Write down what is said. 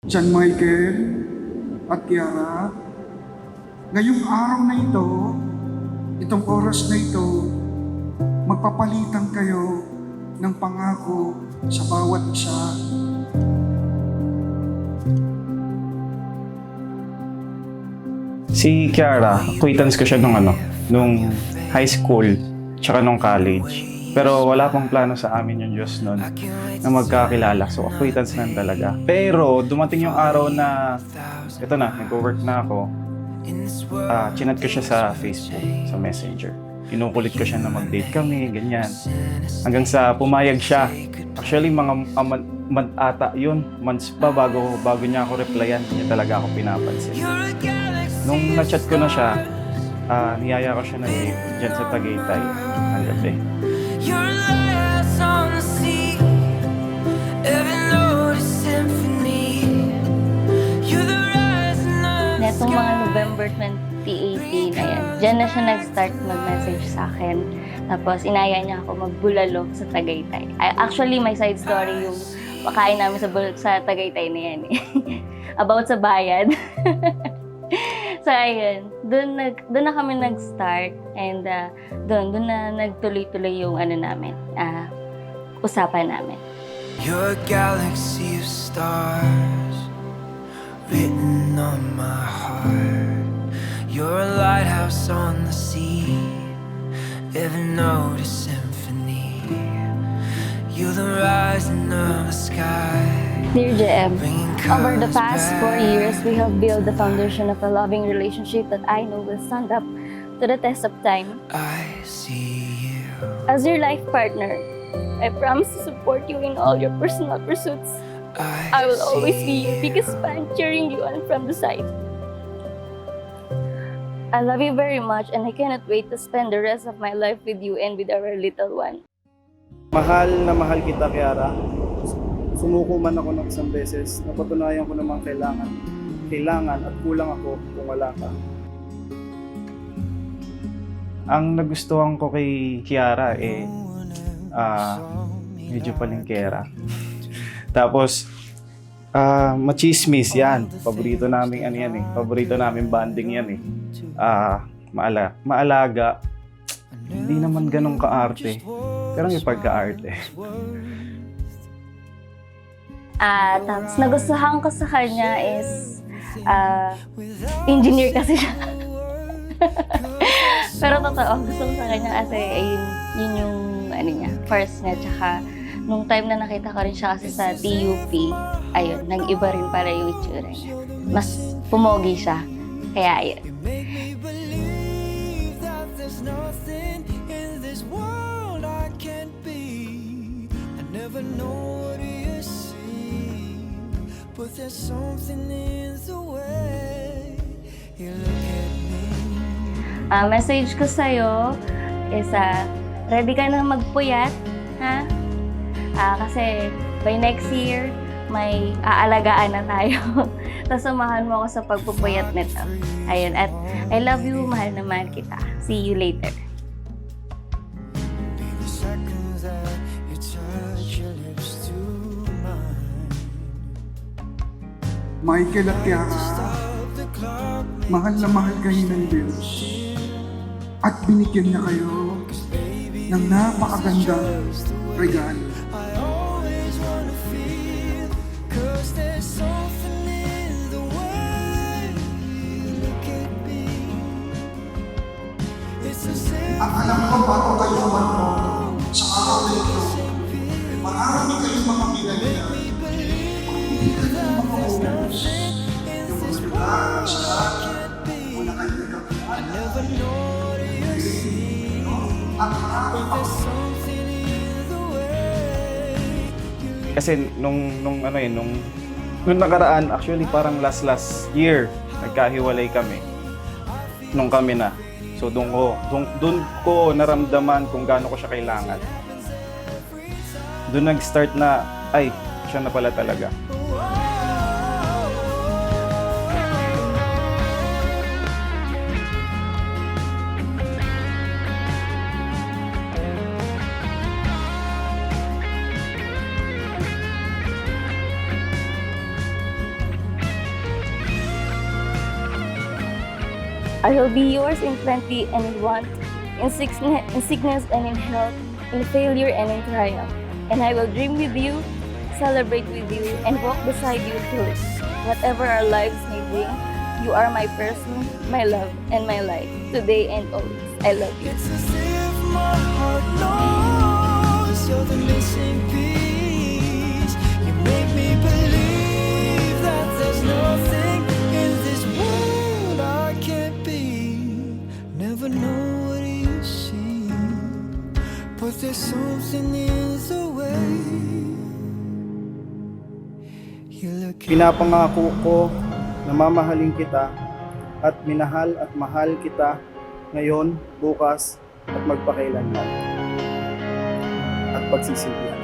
John Michael at Kiara, ngayong araw na ito, itong oras na ito, magpapalitan kayo ng pangako sa bawat isa. Si Kiara, acquaintance ko siya nung high school, tsaka nung college. Pero wala pang plano sa amin yung Diyos nun na magkakilala. So, acquaintance lang talaga. Pero, dumating yung araw na, ito na, nag-work na ako. Chinat ko siya sa Facebook, sa Messenger. Kinukulit ko siya na mag-date kami, ganyan. Hanggang sa pumayag siya. Actually, mga month ata yun. Months pa bago niya ako replyan. Niya talaga ako pinapansin. Nung na-chat ko na siya, niyaya ko siya na dyan sa Tagaytay ang gabi. Your lights on the sea, every note is symphony. You're the rising of the Netong mga sky. November 2018, ayan, dyan na siya nag-start mag-message sa akin. Tapos inaya niya ako magbulalo sa Tagaytay. Actually, may side story yung pakain namin sa Tagaytay na yan eh. About sa bayad. So, ayun. Doon na kami nag-start and doon na nagtuloy-tuloy yung usapan namin. You're a galaxy of stars written on my heart. You're a lighthouse on the sea, every note is symphony. You're the rising of the sky. Dear JM, over the past 4 years, we have built the foundation of a loving relationship that I know will stand up to the test of time. I see you. As your life partner, I promise to support you in all your personal pursuits. I will always be your biggest fan, cheering you on from the side. I love you very much and I cannot wait to spend the rest of my life with you and with our little one. Mahal na mahal kita, Kiara. Sumuko man ako ng isang beses, napatunayan ko namang kailangan at kulang ako kung wala ka. Ang nagustuhan ko kay Kiara medyo palengkera. Tapos, machismis yan. Paborito namin paborito namin banding yan eh. Maalaga. Hindi naman ganun kaarte. Pero may pagka-arte. Tapos nagustuhan ko sa kanya is engineer kasi siya. Pero totoo, gusto ko sa kanya kasi yun yung first niya. Tsaka nung time na nakita ko rin siya kasi sa TUP, ayun, nag-iba rin pala yung itsura niya. Mas pumogi siya. Kaya ayun. But there's something in the way you look at me. Message ko sa'yo is ready ka na magpuyat, ha? Kasi by next year, may aalagaan na tayo. Tapos samahan mo ako sa pagpupuyat nito. Ayun, at I love you, mahal na mahal kita. See you later. The seconds that you touch your lips to mine. Michael at Kiara, mahal na mahal kayo ng Diyos. At binigyan niya kayo ng napakagandang regalo. I always wanna feel, 'cause there's something in the way you look at me. It's as if At alam ko bago kayo umarong sa araw na ito, marami kayong mga pinagyan. Hindi kayo makakulos. Yung mga lugar at saka wala kayong nagkakulaan. never know what you see. At marami pa There's something in the way you look. Kasi nung nakaraan, actually parang last year, nagkahiwalay kami. Nung kami na. So doon ko naramdaman kung gaano ko siya kailangan. Doon nag-start na, ay, siya na pala talaga. I will be yours in plenty and in want, in sickness and in health, in failure and in triumph. And I will dream with you, celebrate with you, and walk beside you through whatever our lives may bring. You are my person, my love, and my life, today and always. I love you. It's as if my heart knows you're the missing piece. You make me believe that there's nothing in this world I can't be. Never know what you see, but there's something in the way you look at. Pinapangako ko na mamahalin kita at minahal at mahal kita ngayon, bukas at magpakailanman at pagsisilbihan.